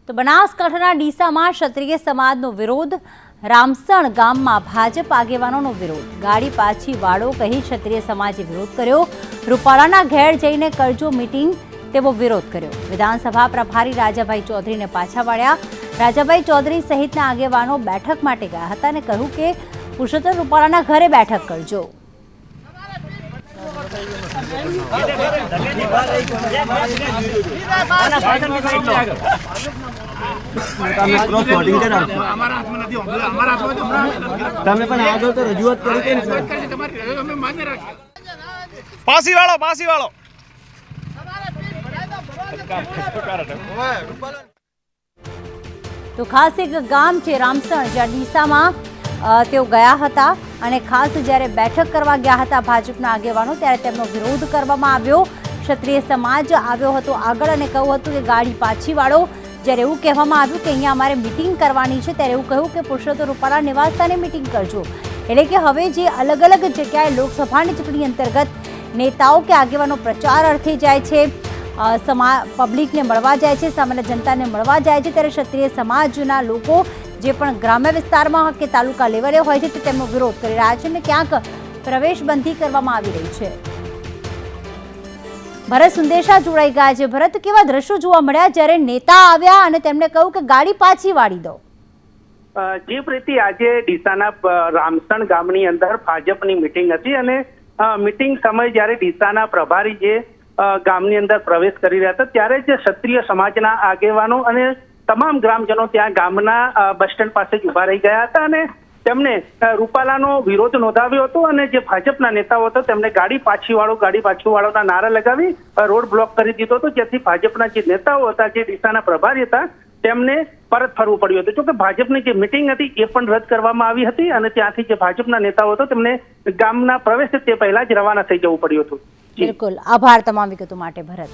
તો બનાસકાંઠાના ડીસામાં ક્ષત્રિય સમાજનો વિરોધ, રામસણ ગામમાં ભાજપ આગેવાનોનો વિરોધ, ગાડી પાછી વાળો કહી ક્ષત્રિય સમાજે વિરોધ કર્યો, રૂપાલાના ઘેર જઈને કરજો મીટિંગ તેવો વિરોધ કર્યો, વિધાનસભા પ્રભારી રાજાભાઈ ચૌધરીને પાછા વાળ્યા, રાજાભાઈ ચૌધરી સહિતના આગેવાનો બેઠક માટે ગયા હતા અને કહ્યું કે પુરુષોત્તમ રૂપાલાના ઘરે બેઠક કરજો। तो खास एक गाम है रामसण ज्યાં ડીસામાં તેઓ ગયા હતા અને ખાસ જ્યારે બેઠક કરવા ગયા હતા ભાજપના આગેવાનો ત્યારે તેમનો વિરોધ કરવામાં આવ્યો। ક્ષત્રિય સમાજ આવ્યો હતો આગળ અને કહ્યું હતું કે ગાડી પાછી વાળો। જ્યારે એવું કહેવામાં આવ્યું કે અહીંયા અમારે મિટિંગ કરવાની છે ત્યારે એવું કહ્યું કે પુરુષોત્તમ રૂપાલા નિવાસસ્થાને મિટિંગ કરજો। એટલે કે હવે જે અલગ અલગ જગ્યાએ લોકસભાની ચૂંટણી અંતર્ગત નેતાઓ કે આગેવાનો પ્રચાર અર્થે જાય છે, પબ્લિકને મળવા જાય છે, સામાન્ય જનતાને મળવા જાય છે, ત્યારે ક્ષત્રિય સમાજના લોકો જે પણ ગ્રામ્ય વિસ્તારમાં કે તાલુકા લેવલે હોય છે તે તેમનો વિરોધ કરી રહ્યા છે અને ક્યાંક પ્રવેશબંધી કરવામાં આવી રહી છે। ભરત સુંદેશા જોડાઈ ગયા છે। ભરત, કેવા દ્રશ્યો જોવા મળ્યા જ્યારે નેતા આવ્યા અને તેમણે કહ્યું કે ગાડી પાછી વાળી દો? જે પ્રીતિ આજે ડીસાના રામસણ ગામની અંદર ભાજપની મિટિંગ હતી અને મિટિંગ સમયે જ્યારે ડીસાના પ્રભારી જે ગામની અંદર પ્રવેશ કરી રહ્યા હતા ત્યારે જે ક્ષત્રિય સમાજના આગેવાનો અને તમામ ગ્રામજનો ત્યાં ગામના બસ સ્ટેન્ડ પાસે જ ઉભા રહી ગયા હતા અને તેમણે રૂપાલાનો વિરોધ નોંધાવ્યો હતો અને જે ભાજપના નેતાઓ હતા તેમણે ગાડી પાછી વાળોના નારા લગાવી રોડ બ્લોક કરી દીધો હતો, જેથી ભાજપના જે નેતાઓ હતા, જે ડીસાના પ્રભારી હતા, તેમને પરત ફરવું પડ્યું હતું। જોકે ભાજપની જે મિટિંગ હતી એ પણ રદ કરવામાં આવી હતી અને ત્યાંથી જે ભાજપના નેતાઓ હતા તેમને ગામના પ્રવેશ તે પહેલા જ રવાના થઈ જવું પડ્યું હતું। બિલકુલ, આભાર તમામ વિગતો માટે ભરત।